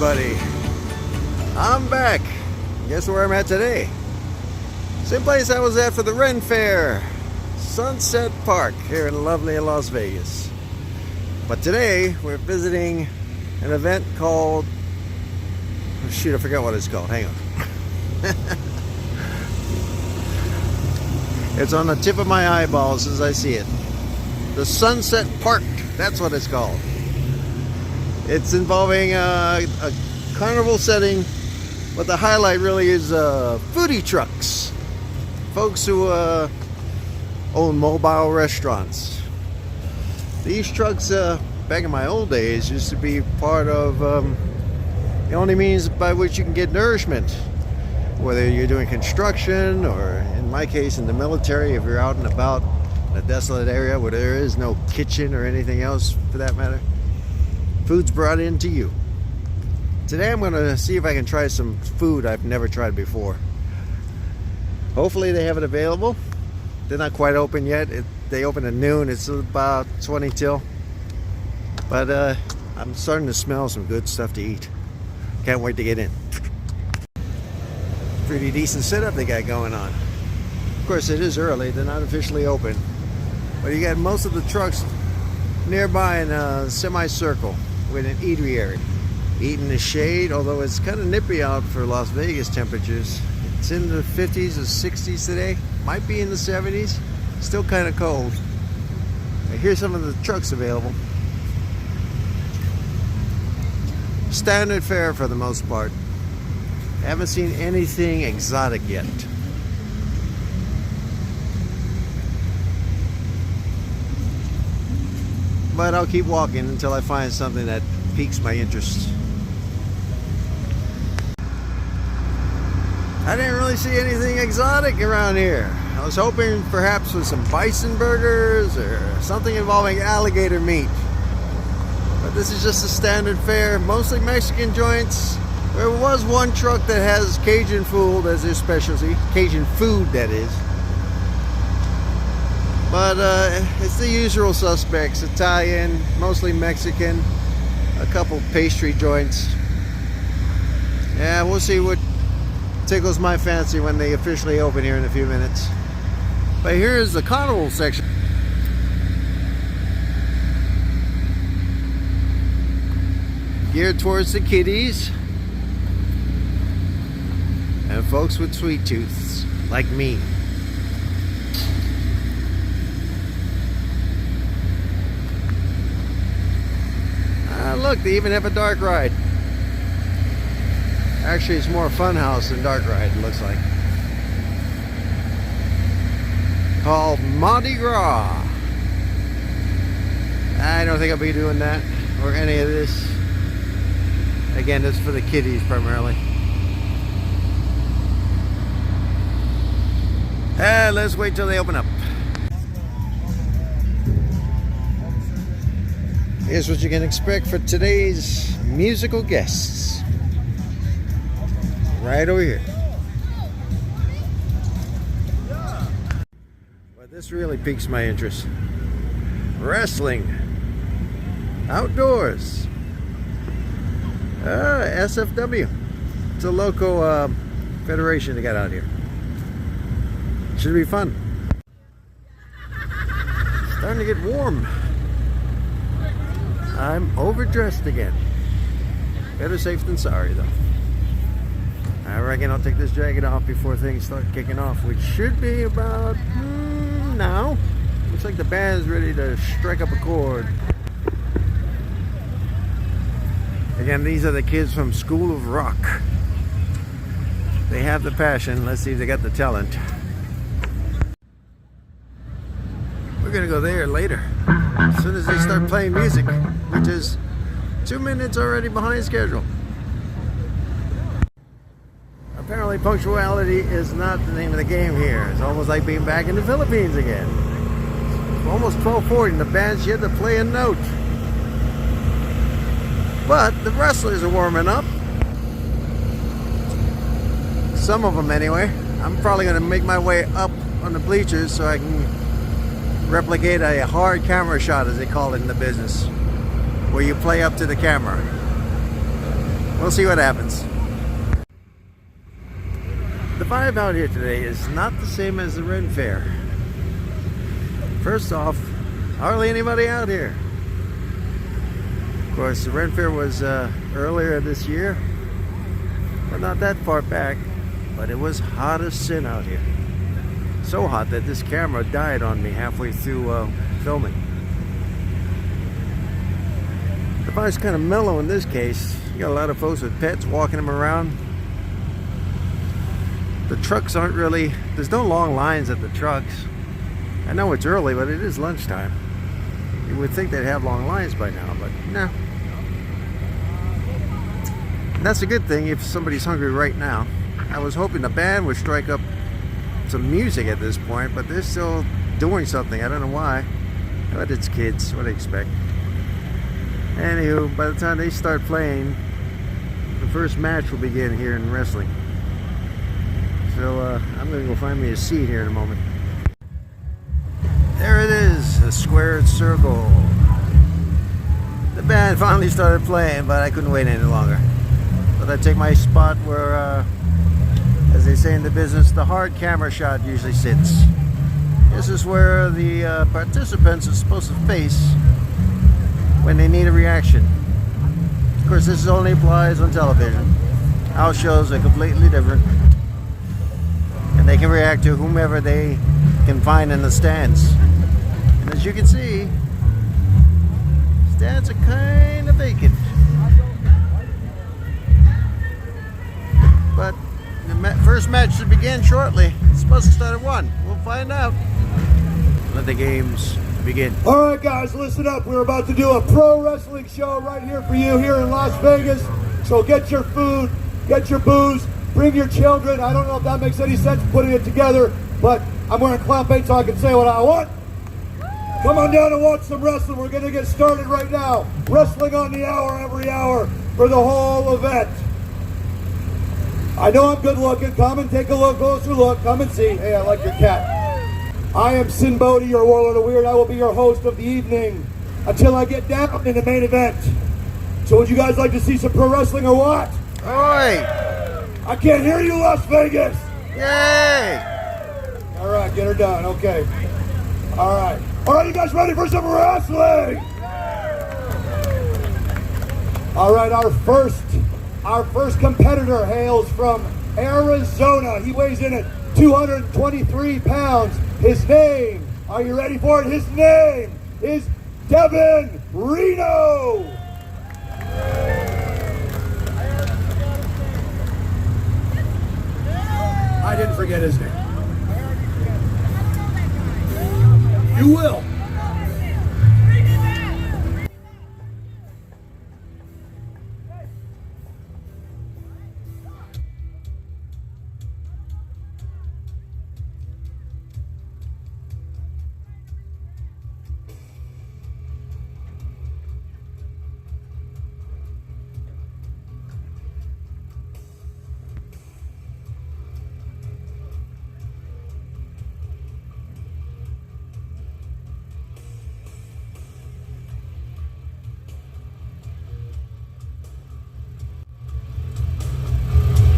everybody. I'm back. Guess where I'm at today? Same place I was at for the Ren Fair, Sunset Park here in lovely Las Vegas. But today we're visiting an event called, oh shoot, I forgot what it's called. Hang on. It's on the tip of my eyeballs as I see it. The Sunset Park, that's what it's called. It's involving a carnival setting, but the highlight really is foodie trucks. Folks who own mobile restaurants. These trucks, back in my old days, used to be part of the only means by which you can get nourishment. Whether you're doing construction or, in my case, in the military, if you're out and about in a desolate area where there is no kitchen or anything else for that matter, food's brought in to you. Today I'm going to see if I can try some food I've never tried before. Hopefully they have it available. They're not quite open yet. They open at noon. It's about 20 till. But I'm starting to smell some good stuff to eat. Can't wait to get in. Pretty decent setup they got going on. Of course, it is early. They're not officially open. But you got most of the trucks nearby in a semicircle with an eatery area. Eat in the shade, although it's kind of nippy out for Las Vegas temperatures. It's in the 50s or 60s today. Might be in the 70s. Still kind of cold. Here's some of the trucks available. Standard fare for the most part. Haven't seen anything exotic yet. But I'll keep walking until I find something that piques my interest. I didn't really see anything exotic around here. I was hoping perhaps for some bison burgers or something involving alligator meat. But this is just a standard fare, mostly Mexican joints. There was one truck that has Cajun food as their specialty. Cajun food, that is. But it's the usual suspects. Italian, mostly Mexican, a couple pastry joints. Yeah, we'll see what tickles my fancy when they officially open here in a few minutes. But here's the carnival section. Geared towards the kiddies and folks with sweet tooths like me. Look, they even have a dark ride. Actually, it's more a fun house than dark ride, it looks like. Called Mardi Gras. I don't think I'll be doing that or any of this. Again, this is for the kiddies primarily. Let's wait till they open up. Here's what you can expect for today's musical guests. Right over here. But this really piques my interest. Wrestling. Outdoors. SFW. It's a local federation they got out here. Should be fun. Starting to get warm. I'm overdressed again. Better safe than sorry, though. I reckon I'll take this jacket off before things start kicking off, which should be about now. Looks like the band's ready to strike up a chord. Again, these are the kids from School of Rock. They have the passion. Let's see if they got the talent. We're gonna go there later, as soon as they start playing music, which is 2 minutes already behind schedule. Apparently punctuality is not the name of the game here. It's almost like being back in the Philippines again. It's almost 12:40 and the band's yet to play a note. But the wrestlers are warming up. Some of them anyway. I'm probably gonna make my way up on the bleachers so I can replicate a hard camera shot, as they call it in the business, where you play up to the camera. We'll see what happens. The vibe out here today is not the same as the Ren Fair. First off, hardly anybody out here. Of course, the Ren Fair was earlier this year, but not that far back. But it was hot as sin out here. So hot that this camera died on me halfway through filming. The vibe's kind of mellow in this case. You got a lot of folks with pets walking them around. The trucks aren't really, there's no long lines at the trucks. I know it's early, but it is lunchtime. You would think they'd have long lines by now, but no. And that's a good thing if somebody's hungry right now. I was hoping the band would strike up some music at this point, but they're still doing something. I don't know why. But it's kids, what do you expect? Anywho, by the time they start playing, the first match will begin here in wrestling. So I'm going to go find me a seat here in a moment. There it is, the squared circle. The band finally started playing, but I couldn't wait any longer. But I take my spot where, as they say in the business, the hard camera shot usually sits. This is where the participants are supposed to face when they need a reaction. Of course, this only applies on television. House shows are completely different. And they can react to whomever they can find in the stands. And as you can see, stands are kind of vacant. But the first match should begin shortly. It's supposed to start at 1. We'll find out. Let the games begin. All right, guys, listen up. We're about to do a pro wrestling show right here for you here in Las Vegas. So get your food, get your booze, bring your children. I don't know if that makes any sense putting it together, but I'm wearing clown paint so I can say what I want. Come on down and watch some wrestling. We're going to get started right now. Wrestling on the hour, every hour for the whole event. I know I'm good looking. Come and take a look, closer look. Come and see. Hey, I like your cat. I am Sin Bodhi, your Warlord of Weird. I will be your host of the evening until I get down in the main event. So would you guys like to see some pro wrestling or what? Oi! I can't hear you, Las Vegas. Yay! All right, get her done. Okay. All right. All right, you guys ready for some wrestling? All right, our first competitor hails from Arizona. He weighs in at 223 pounds. His name, are you ready for it? His name is Devin Reno. I didn't forget his name. You will.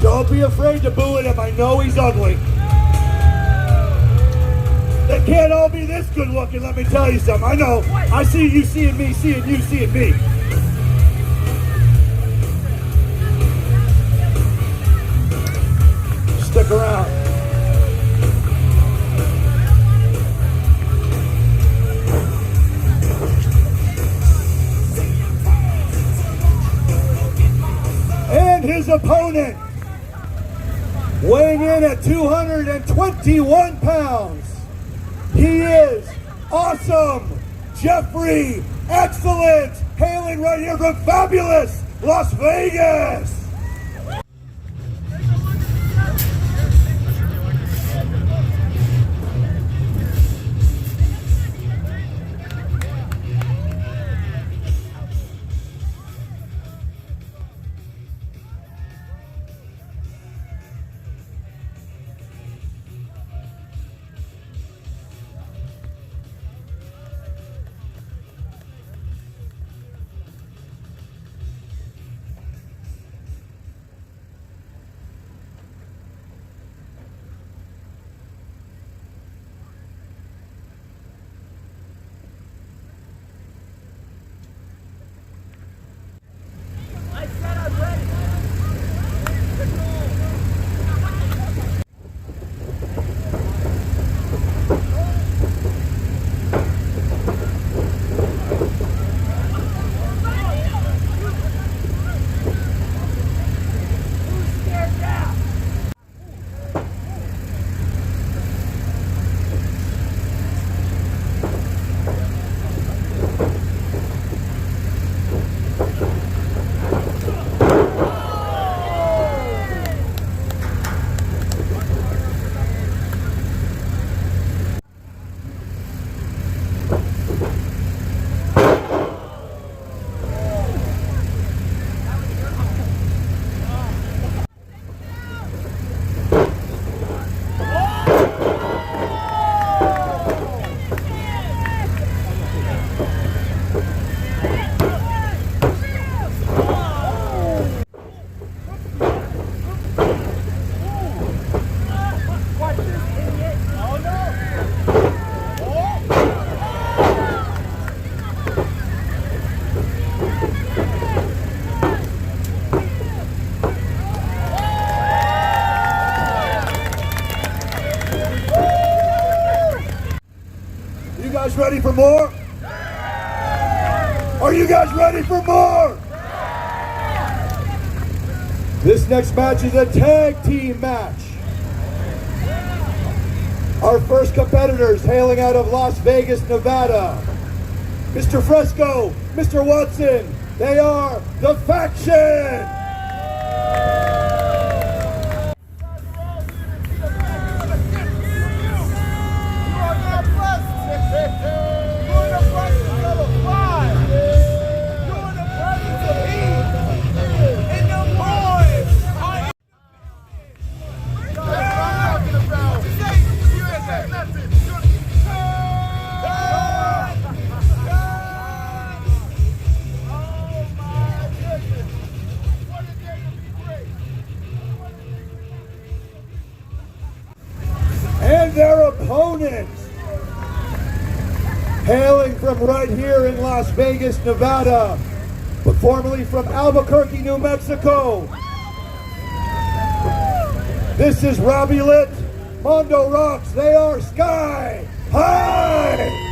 Don't be afraid to boo at him. I know he's ugly. They can't all be this good looking, let me tell you something. I know. I see you seeing me, seeing you seeing me. Stick around. And his opponent, weighing in at 221 pounds, he is Awesome Jeffrey Excellent, hailing right here from fabulous Las Vegas. guys ready for more? Are you guys ready for more? This next match is a tag team match. Our first competitors hailing out of Las Vegas, Nevada. Mr. Fresco, Mr. Watson, they are the Faction. And their opponents, hailing from right here in Las Vegas, Nevada, but formerly from Albuquerque, New Mexico. This is Robbie Litt, Mondo Rocks, they are Sky High!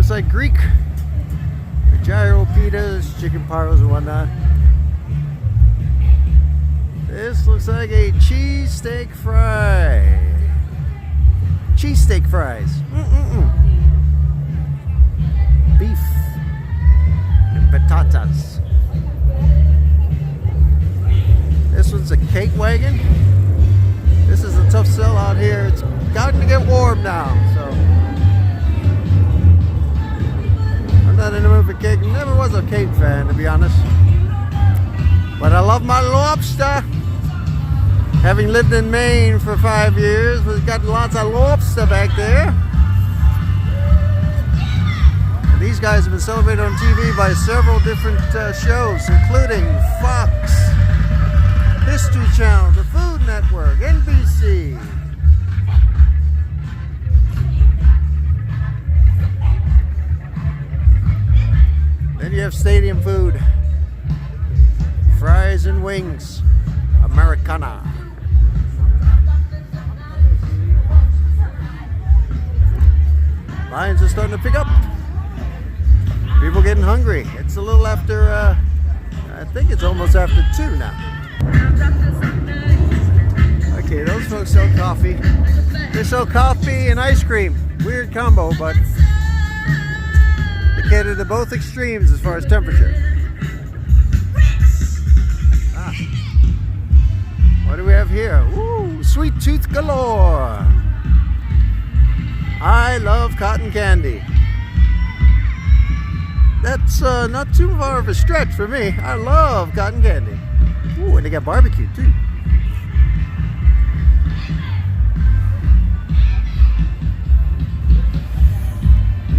looks like Greek. Gyro pitas, chicken paros and whatnot. This looks like a cheesesteak fry. Cheesesteak fries. Beef and patatas. This one's a cake wagon. This is a tough sell out here. It's starting to get warm now, so I'm not in the mood for cake. Never was a cake fan, to be honest. But I love my lobster. Having lived in Maine for 5 years, we've got lots of lobster back there. And these guys have been celebrated on TV by several different shows, including Fox, History Channel, the Food Network, NBC. Then you have stadium food. Fries and wings. Americana. Lines are starting to pick up. People getting hungry. It's a little after, I think it's almost after 2 now. Okay, those folks sell coffee. They sell coffee and ice cream. Weird combo, but they cater to both extremes as far as temperature. What do we have here? Ooh, sweet tooth galore. I love cotton candy. That's not too far of a stretch for me. I love cotton candy. Ooh, and they got barbecue too.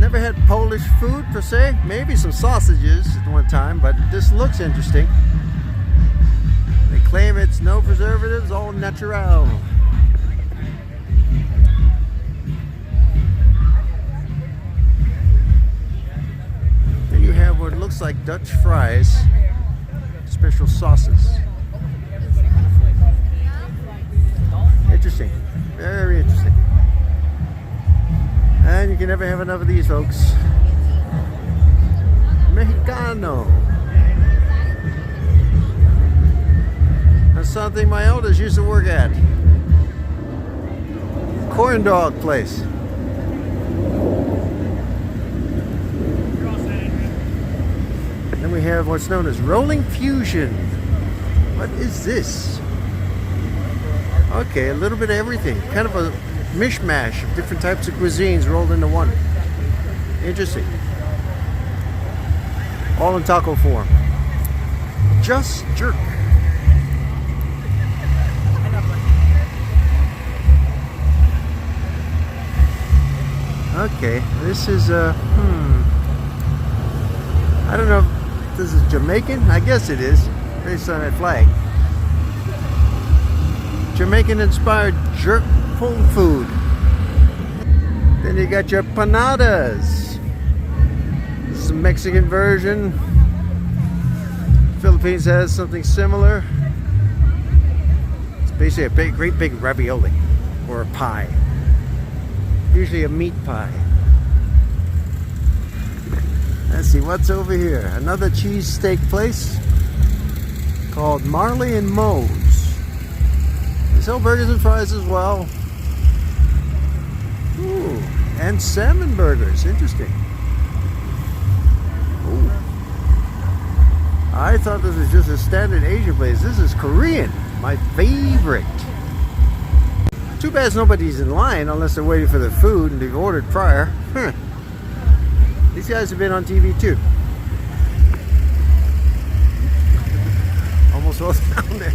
Never had Polish food per se. Maybe some sausages at one time, but this looks interesting. They claim it's no preservatives, all natural. Then you have what looks like Dutch fries, special sauces. Interesting, very interesting. And you can never have enough of these, folks. Mexicano. That's something my elders used to work at. Corn dog place. Then we have what's known as rolling fusion. What is this? Okay, a little bit of everything. Kind of a mishmash of different types of cuisines rolled into one. Interesting. All in taco form. Just jerk. Okay, this is I don't know if this is Jamaican. I guess it is, based on that flag. Jamaican-inspired jerk pulled food. Then you got your panadas. This is a Mexican version. Philippines has something similar. It's basically a great big ravioli or a pie. Usually a meat pie. Let's see what's over here. Another cheesesteak place called Marley and Moe's. They sell burgers and fries as well. Ooh, and salmon burgers. Interesting. Ooh. I thought this was just a standard Asian place. This is Korean. My favorite. Too bad nobody's in line unless they're waiting for their food and they've ordered prior. These guys have been on TV too. Almost all down there.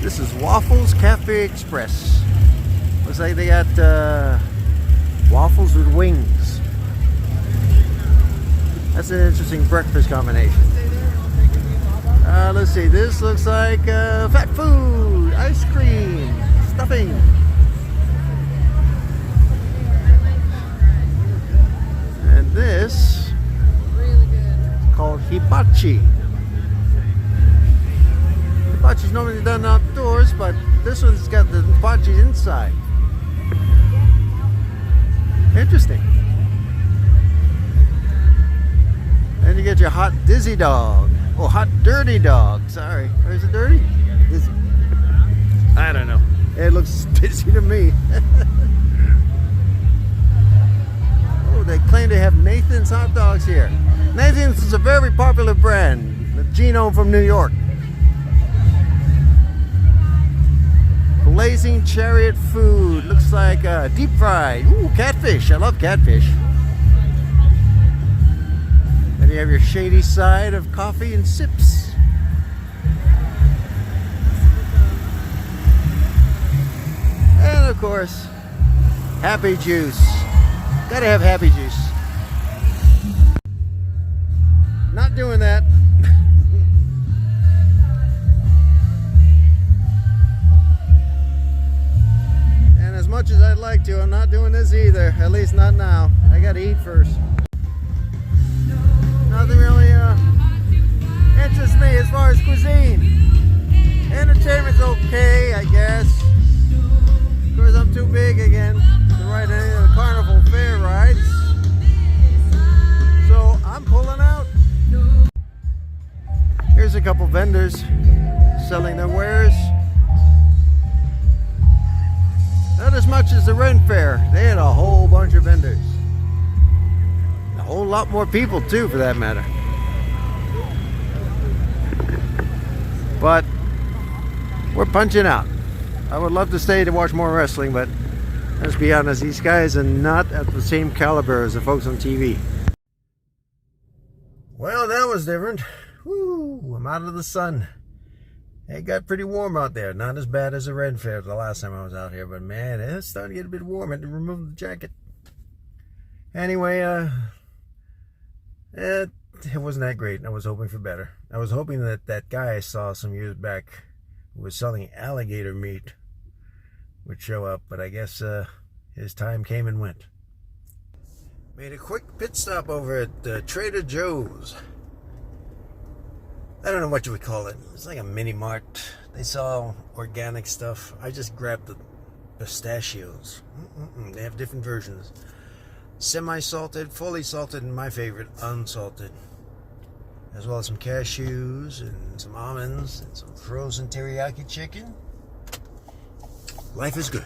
This is Waffles Cafe Express. Looks like they got waffles with wings. That's an interesting breakfast combination. Let's see. This looks like fat food, ice cream, stuffing. And this is called hibachi. Hibachi's normally done outdoors, but this one's got the hibachi inside. Interesting. your hot dizzy dog. Oh, hot dirty dog. Sorry. Or is it dirty? Dizzy. I don't know. It looks dizzy to me. Oh, they claim they have Nathan's hot dogs here. Nathan's is a very popular brand. The Genome from New York. Blazing Chariot food. Looks like deep fried. Ooh, catfish. I love catfish. And you have your shady side of coffee and sips. And of course, Happy Juice. Gotta have Happy Juice. Not doing that. And as much as I'd like to, I'm not doing this either. At least not now. I gotta eat first. Nothing really interests me as far as cuisine. Entertainment's okay, I guess. Of course, I'm too big again to ride any of the carnival fair rides. So I'm pulling out. Here's a couple vendors selling their wares. Not as much as the Ren Fair. They had a whole bunch of vendors. A whole lot more people too, for that matter. But we're punching out. I would love to stay to watch more wrestling, but let's be honest, these guys are not at the same caliber as the folks on TV. Well, that was different. Woo, I'm out of the sun. It got pretty warm out there. Not as bad as the Ren Fair the last time I was out here, but man, it's starting to get a bit warm. I had to remove the jacket. Anyway, it wasn't that great. I was hoping for better. I was hoping that that guy I saw some years back who was selling alligator meat would show up, but I guess his time came and went. Made a quick pit stop over at Trader Joe's. I don't know what you would call it. It's like a mini mart. They sell organic stuff. I just grabbed the pistachios. They have different versions. Semi-salted, fully salted, and my favorite, unsalted. As well as some cashews and some almonds and some frozen teriyaki chicken. Life is good.